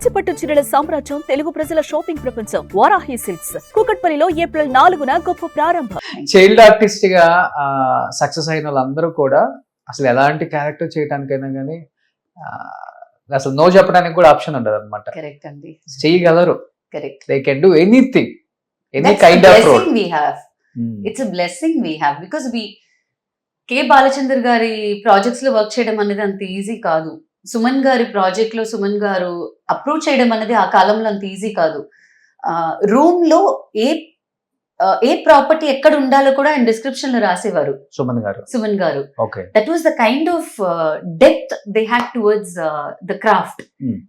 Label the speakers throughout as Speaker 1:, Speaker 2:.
Speaker 1: కంచిపట్టు చీరల సామ్రాజ్యం, తెలుగు ప్రజల షాపింగ్ ప్రపంచం. వారాహి సిల్క్స్ కూకట్పల్లిలో ఏప్రిల్ 4న గొప్ప ప్రారంభం.
Speaker 2: చైల్డ్ ఆర్టిస్ట్ గా సక్సెస్ అయిన వాళ్ళందరూ కూడా అసలు ఎలాంటి క్యారెక్టర్ చేయడానికైనా కానీ అసలు నో చెప్పడానికి కూడా ఆప్షన్ ఉండదు అనమాట.
Speaker 3: కరెక్ట్ అండి,
Speaker 2: చేయగలరు.
Speaker 3: Correct.
Speaker 2: They can do anything, any
Speaker 3: That's
Speaker 2: kind
Speaker 3: the
Speaker 2: of
Speaker 3: blessing
Speaker 2: role.
Speaker 3: we have. It's a blessing we have because K Balachander గారి ప్రాజెక్ట్స్ లో వర్క్ చేయడం అనేది అంత ఈజీ కాదు. సుమన్ గారి ప్రాజెక్ట్ లో సుమన్ గారు అప్రూవ్ చేయడం అనేది ఆ కాలంలో అంత ఈజీ కాదు. రూమ్ లో ఏ ప్రాపర్టీ ఎక్కడ ఉండాలో కూడా ఆయన డిస్క్రిప్షన్ లో రాసేవారు సుమన్ గారు. That was the kind of depth they had towards the craft.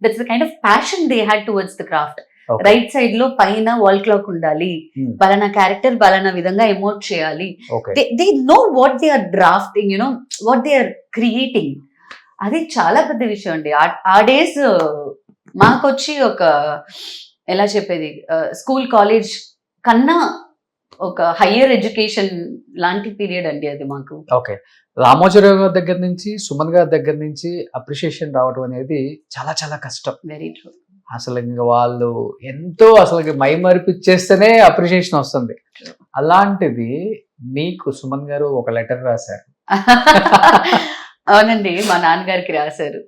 Speaker 3: That's the kind of passion they had towards the craft. Right side లో పైన వాల్ క్లాక్ ఉండాలి, బలానా క్యారెక్టర్ బలానా విధంగా ఎమోట్ చేయాలి. They know what they are drafting, you know what they are creating. అది చాలా పెద్ద విషయం అండి. ఆ డేస్ మాకొచ్చి ఒక ఎలా చెప్పేది, స్కూల్ కాలేజ్ కన్నా ఒక హయ్యర్ ఎడ్యుకేషన్ లాంటి పీరియడ్ అండి అది మాకు.
Speaker 2: ఓకే, రామోజీరావు గారి దగ్గర నుంచి సుమన్ గారి దగ్గర నుంచి అప్రిషియేషన్ రావడం అనేది చాలా చాలా కష్టం.
Speaker 3: Very true.
Speaker 2: అసలు ఇంకా వాళ్ళు ఎంతో అసలు మై మరిపిచ్చేస్తేనే అప్రిషియేషన్ వస్తుంది. అలాంటిది మీకు సుమన్ గారు ఒక లెటర్ రాశారు.
Speaker 3: అవునండి, మా నాన్నగారికి రాశారు.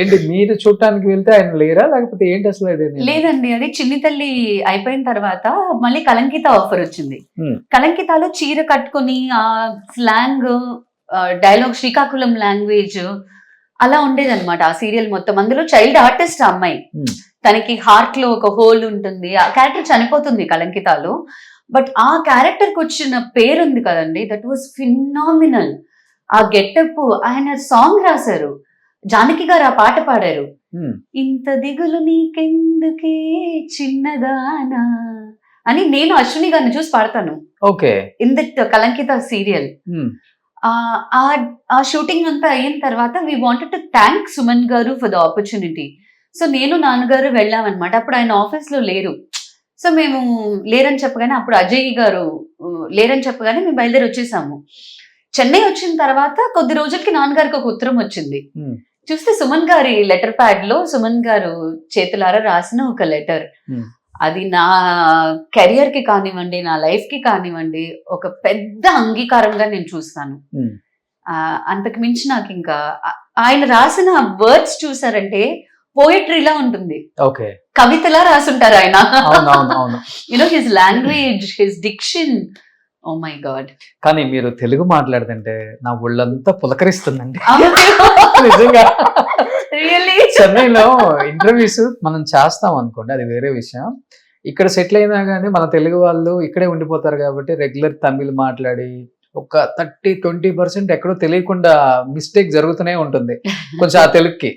Speaker 2: ఏంటి మీరు చూడటానికి వెళ్తే ఆయన లేరా లేకపోతే ఏంటి అసలు?
Speaker 3: లేదండి, అది చిన్ని తల్లి అయిపోయిన తర్వాత మళ్ళీ కలంకిత ఆఫర్ వచ్చింది. కలంకితాలో చీర కట్టుకుని ఆ స్లాంగ్ డైలాగ్ శ్రీకాకుళం లాంగ్వేజ్ అలా ఉండేది అనమాట ఆ సీరియల్ మొత్తం. అందులో చైల్డ్ ఆర్టిస్ట్ అమ్మాయి, తనకి హార్ట్ లో ఒక హోల్ ఉంటుంది. ఆ క్యారెక్టర్ చనిపోతుంది కలంకితాలో. బట్ ఆ క్యారెక్టర్ కి వచ్చిన పేరు ఉంది కదండి, దట్ వాస్ ఫినామినల్. ఆ గెటప్, ఆయన సాంగ్ రాశారు, జానకి గారు ఆ పాట పాడారు. ఇంత దిగులు నీకెందుకే చిన్నదానా అని నేను అశ్విని గారిని చూసి పాడతాను.
Speaker 2: Okay,
Speaker 3: in that Kalankita serial. ఆ షూటింగ్ అంతా అయిన తర్వాత we wanted to thank Suman garu for the opportunity. So నేను నాన్నగారు వెళ్ళామన్నమాట. అప్పుడు ఆయన ఆఫీస్ లో లేరు. సో మేము లేరని చెప్పగానే, అప్పుడు అజయ్ గారు లేరని చెప్పగానే మేము బయలుదేరి వచ్చేసాము. చెన్నై వచ్చిన తర్వాత కొద్ది రోజులకి నాన్నగారికి ఒక ఉత్తరం వచ్చింది. చూస్తే సుమన్ గారి లెటర్ ప్యాడ్ లో సుమన్ గారు చేతులారా రాసిన ఒక లెటర్. అది నా కెరియర్ కి కానివ్వండి, నా లైఫ్ కి కానివ్వండి, ఒక పెద్ద అంగీకారంగా నేను చూస్తాను. అంతకు మించి నాకు ఇంకా ఆయన రాసిన వర్డ్స్ చూసారంటే పోయట్రీలా ఉంటుంది, కవితలా రాసుంటారు ఆయన. You know his language, his diction, oh my god.
Speaker 2: కానీ మీరు తెలుగు మాట్లాడుతుంటే నా ఒళ్ళంతా పులకరిస్తుందండి నిజంగా. చెన్నైలో ఇంటర్వ్యూస్ మనం చేస్తాం అనుకోండి, అది వేరే విషయం. ఇక్కడ సెటిల్ అయినా కానీ మన తెలుగు వాళ్ళు ఇక్కడే ఉండిపోతారు కాబట్టి రెగ్యులర్ తమిళ్ మాట్లాడి ఒక 30-20% ఎక్కడో తెలియకుండా మిస్టేక్ జరుగుతూనే ఉంటుంది. కొంచెం ఆ తెలుగుకి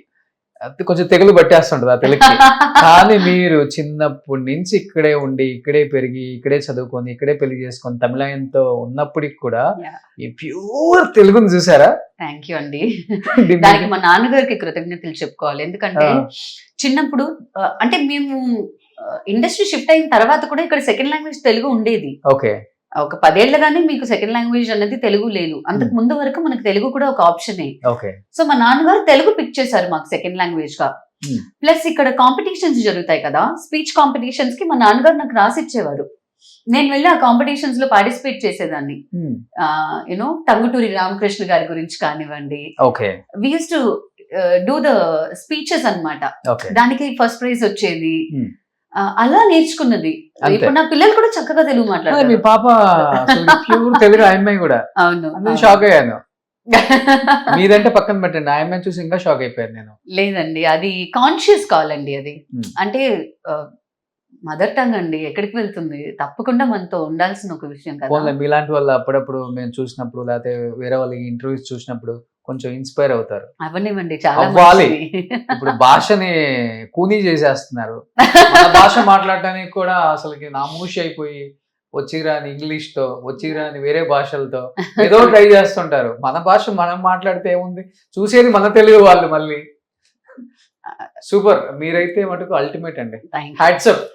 Speaker 2: కొంచెం తెగులు పట్టేస్తుంటది ఆ తెలుగుకి. కానీ మీరు చిన్నప్పటి నుంచి ఇక్కడే ఉండి, ఇక్కడే పెరిగి, ఇక్కడే చదువుకొని, ఇక్కడే పెళ్లి చేసుకొని తమిళంతో ఉన్నప్పటికి కూడా ఈ ప్యూర్ తెలుగుని చూసారా?
Speaker 3: థ్యాంక్ యూ అండి. దానికి మా నాన్నగారికి కృతజ్ఞతలు చెప్పుకోవాలి. ఎందుకంటే చిన్నప్పుడు అంటే మేము ఇండస్ట్రీ షిఫ్ట్ అయిన తర్వాత కూడా ఇక్కడ సెకండ్ లాంగ్వేజ్ తెలుగు ఉండేది.
Speaker 2: ఓకే,
Speaker 3: ఒక 10 ఏళ్లగానే మీకు సెకండ్ లాంగ్వేజ్ అనేది తెలుగు లేదు. అంతకు ముందు వరకు మనకు తెలుగు కూడా ఒక ఆప్షనే. సో మా నాన్నగారు తెలుగు పిక్ చేశారు మాకు సెకండ్ లాంగ్వేజ్ గా. ప్లస్ ఇక్కడ కాంపిటీషన్స్ జరుగుతాయి కదా, స్పీచ్ కాంపిటీషన్స్ కి మా నాన్నగారు నాకు రాసిచ్చేవారు. నేను వెళ్ళి ఆ కాంపిటీషన్స్ లో పార్టిసిపేట్ చేసేదాన్ని. యూనో టంగుటూరి రామకృష్ణ గారి గురించి కానివ్వండి, we use to do the speeches అన్నమాట. దానికి ఫస్ట్ ప్రైజ్ వచ్చేది. అలా నేర్చుకున్నది. ఇప్పుడు నా పిల్లలు కూడా చక్కగా తెలుగు మాట్లాడారు.
Speaker 2: మీ పాప ప్యూర్ తెలుగు అమ్మాయి కూడా.
Speaker 3: అవును,
Speaker 2: షాక్ అయ్యాను. మీదంటే పక్కన పెట్టండి, ఆ అమ్మాయిని చూసి ఇంకా షాక్ అయిపోయాను నేను.
Speaker 3: లేదండి, అది కాన్షియస్ కాల్ అండి. అది అంటే మదర్ టంగ్ అండి, ఎక్కడికి వెళ్తుంది, తప్పకుండా మనతో ఉండాల్సిన ఒక విషయం కదా.
Speaker 2: మీలాంటి వాళ్ళు అప్పుడప్పుడు మేము చూసినప్పుడు లేకపోతే వేరే వాళ్ళ ఇంటర్వ్యూస్ చూసినప్పుడు కొంచెం ఇన్స్పైర్ అవుతారు.
Speaker 3: అవనివ్వండి, చాలా
Speaker 2: అవ్వాలి. ఇప్పుడు భాషని కూనీ చేసేస్తున్నారు. మన భాష మాట్లాడటానికి కూడా అసలుకి నామూషి అయిపోయి వచ్చిరాని ఇంగ్లీష్ తో, వచ్చిరాని వేరే భాషలతో ఏదో ట్రై చేస్తుంటారు. మన భాష మనం మాట్లాడితే ఏముంది, చూసేది మన తెలుగు వాళ్ళు. మళ్ళీ సూపర్, మీరైతే మటుకు అల్టిమేట్ అండి. Hats up.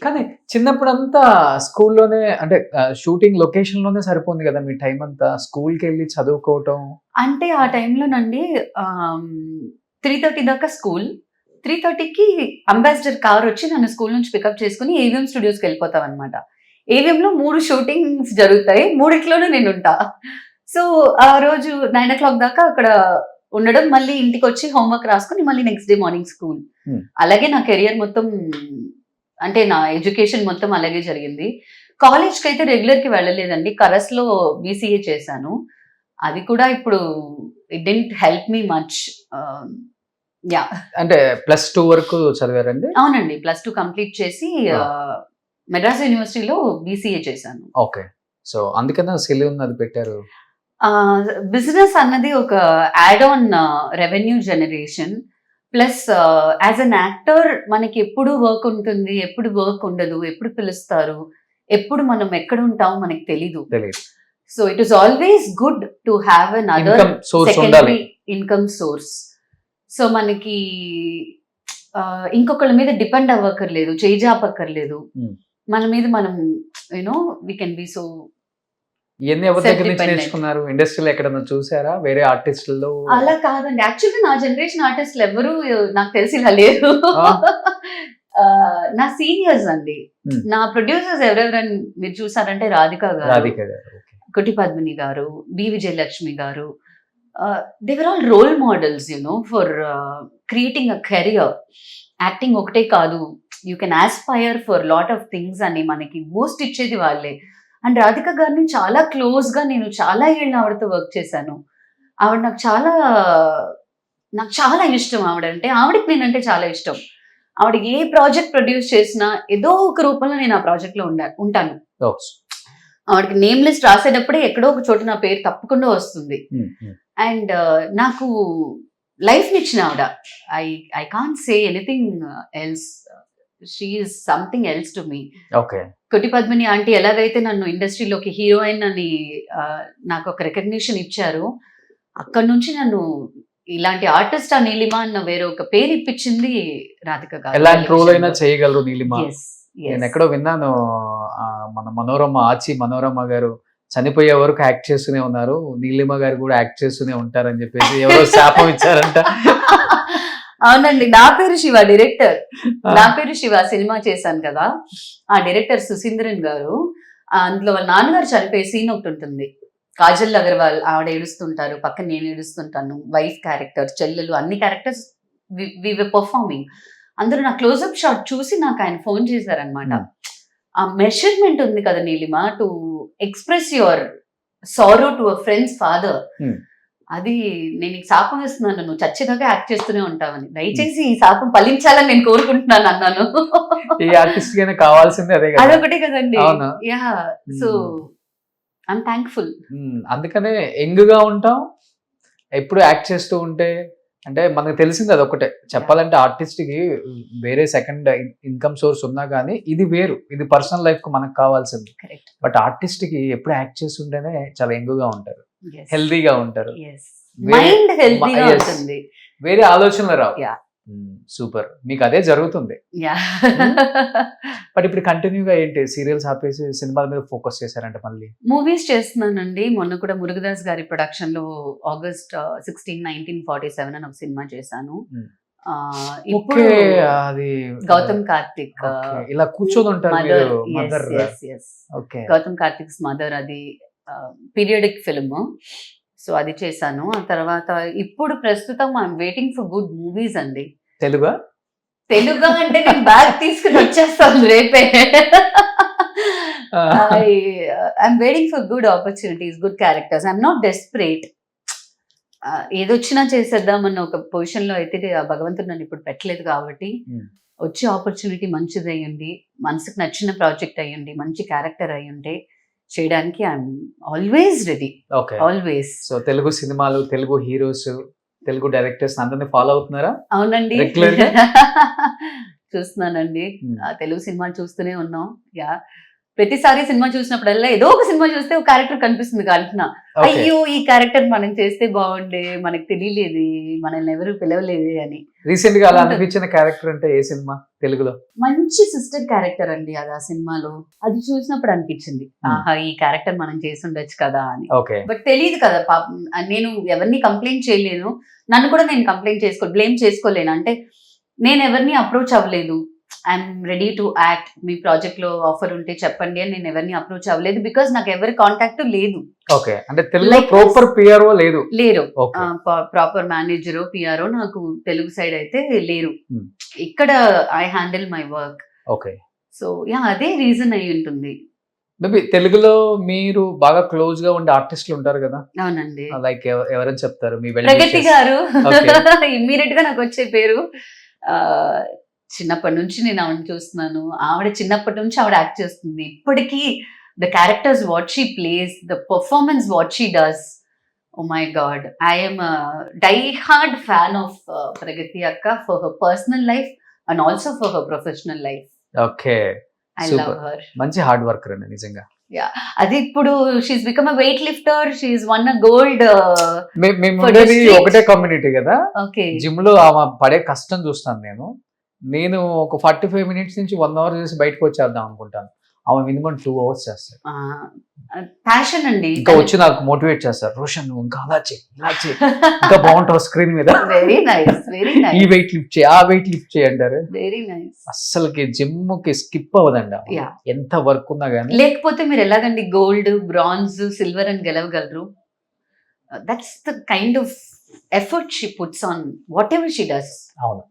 Speaker 2: కానీ చిన్నప్పుడంతా స్కూల్లోనే అంటే షూటింగ్ లొకేషన్ లోనే సరిపోయింది కదా మీ టైం అంతా, స్కూల్కి వెళ్ళి చదువుకోవటం
Speaker 3: అంటే ఆ టైంలోనండి 3:30 దాకా స్కూల్, 3:30కి అంబాసిడర్ కార్ వచ్చి నన్ను స్కూల్ నుంచి పికప్ చేసుకుని ఏవిఎం స్టూడియోస్కి వెళ్ళిపోతాం అనమాట. ఏవిఎంలో 3 షూటింగ్స్ జరుగుతాయి, 3 నేను ఉంటా. సో ఆ రోజు 9 o'clock దాకా అక్కడ ఉండడం, మళ్ళీ ఇంటికి వచ్చి హోంవర్క్ రాసుకుని మళ్ళీ నెక్స్ట్ డే మార్నింగ్ స్కూల్. అలాగే నా కెరియర్ మొత్తం, అంటే నా ఎడ్యుకేషన్ మొత్తం అలాగే జరిగింది. కాలేజ్కి అయితే రెగ్యులర్కి వెళ్ళలేదండి, కరస్లో BCA చేశాను. అది కూడా ఇప్పుడు it didn't help me much. Yeah,
Speaker 2: అంటే +2 వరకు చదివారండి?
Speaker 3: అవునండి, +2 కంప్లీట్ చేసి మెడ్రాస్ యూనివర్సిటీలో BCA చేశాను.
Speaker 2: ఓకే, సో అందుకనే సెలూన్ అది పెట్టారు.
Speaker 3: బిజినెస్ అన్నది ఒక add on revenue generation, plus as an actor మనకి ఎప్పుడు వర్క్ ఉంటుంది, ఎప్పుడు వర్క్ ఉండదు, ఎప్పుడు పిలుస్తారు, ఎప్పుడు మనం ఎక్కడ ఉంటాం మనకి తెలీదు. So it is always good to have an other secondary income source. So మనకి ఇంకొకళ్ళ మీద డిపెండ్ అవ్వక్కర్లేదు, చేజాపక్కర్లేదు, మన మీద మనం you know we can be so.
Speaker 2: ఇవన్నీ ఎవరి దగ్గర నుంచి నేర్చుకున్నారు? ఇండస్ట్రీలో ఎక్కడన్నా చూసారా వేరే ఆర్టిస్టుల్లో?
Speaker 3: అలా కాదండి, యాక్చువల్గా నా జనరేషన్ ఆర్టిస్టులు ఎవరు నాకు తెలిసి ఇలా లేరు. నా సీనియర్స్ అండి, నా ప్రొడ్యూసర్స్ ఎవరెవరని మీరు చూసారంటే రాధిక గారు, కుటి పద్మిని గారు, బి విజయలక్ష్మి గారు. They were all role models for creating a career. Acting ఒకటే కాదు, you can aspire for lot of things అని మనకి బూస్ట్ ఇచ్చేది వాళ్ళే. అండ్ రాధిక గారిని చాలా క్లోజ్గా నేను చాలా ఏళ్ళు ఆవిడతో వర్క్ చేశాను. ఆవిడ నాకు చాలా ఇష్టం. ఆవిడకి నేనంటే చాలా ఇష్టం. ఆవిడ ఏ ప్రాజెక్ట్ ప్రొడ్యూస్ చేసినా ఏదో ఒక రూపంలో నేను ఆ ప్రాజెక్ట్లో ఉంటాను. ఆవిడకి నేమ్ లిస్ట్ రాసేటప్పుడే ఎక్కడో ఒక చోట నా పేరు తప్పకుండా వస్తుంది. అండ్ నాకు లైఫ్ని ఇచ్చిన ఆవిడ. I can't say anything else. She is something else to me. Kutty Padmini aunty ఎలాగైతే నన్ను ఇండస్ట్రీలోకి హీరోయిన్ అని నాకు ఒక రికగ్నిషన్ ఇచ్చారు, అక్కడ నుంచి నన్ను ఇలాంటి ఆర్టిస్ట్ నీలిమ అన్న వేరే ఒక పేరు ఇప్పించింది రాధిక గారు.
Speaker 2: ఎలాంటి రోల్ అయినా చేయగలరు నీలిమ. నేను ఎక్కడో విన్నాను, మన మనోరమ గారు చనిపోయే వరకు యాక్ట్ చేస్తూనే ఉన్నారు, నీలిమ గారు కూడా యాక్ట్ చేస్తూనే ఉంటారని చెప్పేసి ఎవరో శాపం ఇచ్చారంట.
Speaker 3: అవునండి, నా పేరు శివ, డైరెక్టర్. నా పేరు శివ సినిమా చేశాను కదా, ఆ డైరెక్టర్ సుశీంద్రన్ గారు. అందులో వాళ్ళ నాన్నగారు చనిపోయే సీన్ ఒకటి ఉంటుంది. కాజల్ అగర్వాల్ ఆవిడ ఏడుస్తుంటారు, పక్కన నేను ఏడుస్తుంటాను, వైఫ్ క్యారెక్టర్, చెల్లెలు, అన్ని క్యారెక్టర్స్ వి వర్ పర్ఫార్మింగ్. అందరూ నా క్లోజ్అప్ షాట్ చూసి నాకు ఆయన ఫోన్ చేశారనమాట. ఆ మెషర్మెంట్ ఉంది కదా Neelima, to express your sorrow to a friends father, అది నేను ఈ శాపం ఇస్తున్నాను, నువ్వు చచ్చేదాకా యాక్ట్ చేస్తూనే ఉంటావని, దయచేసి ఈ శాపం ఫలించాలని నేను కోరుకుంటున్నాను అన్నాను.
Speaker 2: ఏ ఆర్టిస్ట్ కైనా కావాల్సిందే అదే,
Speaker 3: అదొకటే కదండి. Yeah, so I'm thankful.
Speaker 2: అందుకనే యంగ్ గా ఉంటాం, ఎప్పుడు యాక్ట్ చేస్తూ ఉంటే. అంటే మనకు తెలిసింది అదొకటే, చెప్పాలంటే ఆర్టిస్ట్ కి వేరే సెకండ్ ఇన్కమ్ సోర్స్ ఉన్నా కానీ ఇది వేరు, ఇది పర్సనల్ లైఫ్ కు మనకు కావాల్సింది. బట్ ఆర్టిస్ట్ కి ఎప్పుడు యాక్ట్ చేస్తుంటేనే చాలా యంగ్ గా ఉంటారు, హెల్దీగా ఉంటారు, వేరే ఆలోచనలు రావు. సూపర్, మీకు అదే జరుగుతుంది. బట్ ఇప్పుడు కంటిన్యూగా ఏంటి, సీరియల్స్ ఆపేసి సినిమాల మీద ఫోకస్ చేశారంటే మళ్ళీ?
Speaker 3: మూవీస్ చేస్తున్నానండి. మొన్న కూడా మురుగదాస్ గారి ప్రొడక్షన్ లో August 16, 1947 అని ఒక సినిమా చేశాను.
Speaker 2: ఇప్పుడు అది
Speaker 3: గౌతమ్ కార్తిక్
Speaker 2: ఇలా కూర్చొని ఉంటారు,
Speaker 3: గౌతమ్ కార్తిక్స్ మదర్, అది పీరియడిక్ ఫిల్మ్. సో అది చేశాను. ఆ తర్వాత ఇప్పుడు ప్రస్తుతం I'm waiting for good movies అండి. తెలుగు అంటే నేను బ్యాగ్ తీసుకుని వచ్చేస్తాను రేపే. I'm waiting for good opportunities, good characters. I'm not desperate. ఏదొచ్చినా చేసేద్దామన్న ఒక పొజిషన్ లో అయితే భగవంతుడు నన్ను ఇప్పుడు పెట్టలేదు కాబట్టి, వచ్చే ఆపర్చునిటీ మంచిది అయ్యండి, మనసుకు నచ్చిన ప్రాజెక్ట్ అయ్యండి, మంచి క్యారెక్టర్ అయ్యుంటే చేయడానికి I'm always ready. Always.
Speaker 2: So Telugu సినిమాలు, తెలుగు హీరోస్, తెలుగు డైరెక్టర్స్ అందరినీ ఫాలో అవుతున్నారా?
Speaker 3: అవునండి, చూస్తున్నానండి. తెలుగు సినిమాలు చూస్తూనే ఉన్నాం. యా, ప్రతిసారి సినిమా చూసినప్పుడల్లా ఏదో ఒక సినిమా చూస్తే ఒక క్యారెక్టర్ కనిపిస్తుంది కంటున్నా, అయ్యో ఈ క్యారెక్టర్ మనం చేస్తే బాగుండే, మనకు తెలియలేదు, మనల్ని ఎవరు పిలవలేదే అని.
Speaker 2: రీసెంట్ గా అలా అనిపించిన క్యారెక్టర్ అంటే ఏ సినిమా తెలుగులో?
Speaker 3: మంచి సిస్టర్ క్యారెక్టర్ అండి అది. ఆ సినిమాలో అది చూసినప్పుడు అనిపించింది, ఆహా ఈ క్యారెక్టర్ మనం చేసి ఉండొచ్చు కదా అని. బట్ తెలియదు కదా పాపం. నేను ఎవరిని కంప్లైంట్ చేయలేను, నన్ను కూడా నేను కంప్లైంట్ బ్లేమ్ చేసుకోలేను. అంటే నేను ఎవరిని అప్రోచ్ అవ్వలేదు. I'm ready to act, me project లో ఆఫర్ ఉంటే చెప్పండి అని నేను ఎవరిని అప్రోచ్ అవ్వలేదు. బికాస్ నాకు ఎవరి కాంటాక్ట్ లేదు.
Speaker 2: ఓకే, అంటే తెలుగులో
Speaker 3: Like
Speaker 2: ప్రాపర్ పిఆర్ఓ లేదు.
Speaker 3: లేరు.
Speaker 2: ఓకే,
Speaker 3: ప్రాపర్ మేనేజర్ పిఆర్ఓ నాకు తెలుగు సైడ్ అయితే లేరు.
Speaker 2: Hmm.
Speaker 3: ఇక్కడ I handle my work.
Speaker 2: Okay.
Speaker 3: So yeah, అదే రీజన్ అయి ఉంటుంది.
Speaker 2: మేబీ తెలుగులో మీరు బాగా క్లోజ్ గా ఉండే ఆర్టిస్టులు ఉంటారు కదా,
Speaker 3: అవునండి.
Speaker 2: లైక్ ఎవరైనా చెప్తారు మీ
Speaker 3: ప్రగతి గారు
Speaker 2: Okay.
Speaker 3: ఇమ్మీడియట్ గా నాకు వచ్చే పేరు. ఆ, చిన్నప్పటి నుంచి నేను ఆవిడ చూస్తున్నాను. ఆవిడ చిన్నప్పటి నుంచి ఆవిడ యాక్ట్ చేస్తుంది. ఇప్పటికీ the characters what she plays, the performance what she does, oh my god, I'm die hard fan of Pragathi అక్క for her personal life and also for her professional life.
Speaker 2: Okay,
Speaker 3: I
Speaker 2: Super.
Speaker 3: Love her.
Speaker 2: మంచి hard worker అండి నిజంగా.
Speaker 3: అది ఇప్పుడు she's become a weight lifter, she's won a gold.
Speaker 2: మేము
Speaker 3: For
Speaker 2: ఉండేది
Speaker 3: district.
Speaker 2: ఒకటే community కదా,
Speaker 3: ఓకే.
Speaker 2: జిమ్ లో ఆమె పడే కష్టం చూస్తాను నేను ఒక 45 minutes నుంచి 1 hour చేసి బయటకు వచ్చేద్దాం అనుకుంటాను. ఆమె మినిమం 2 hours చేస్తారు.
Speaker 3: ప్యాషన్ అండి.
Speaker 2: ఇంకా వచ్చి నాకు మోటివేట్ చేస్తారు, రోషన్ నువ్వు ఇంకా అలా చేయి ఇలా చేయి, ఇంకా బాగుంటావు స్క్రీన్ మీద,
Speaker 3: వెరీ నైస్, వెరీ
Speaker 2: ఈ
Speaker 3: నైస్,
Speaker 2: వెయిట్ లిఫ్ట్ చేయి ఆ వెయిట్ లిఫ్ట్ చేయి అంటారు.
Speaker 3: Very nice.
Speaker 2: అస్సలకి జిమ్ కి స్కిప్ అవ్వదండి ఆమె.
Speaker 3: Yeah.
Speaker 2: ఎంత వర్క్ ఉన్నా గానీ.
Speaker 3: లేకపోతే మీరు ఎలాగండి గోల్డ్, బ్రాంజ్, సిల్వర్ అని గెలవగలరు? That's the kind of effort she puts on whatever she does.
Speaker 2: అవును.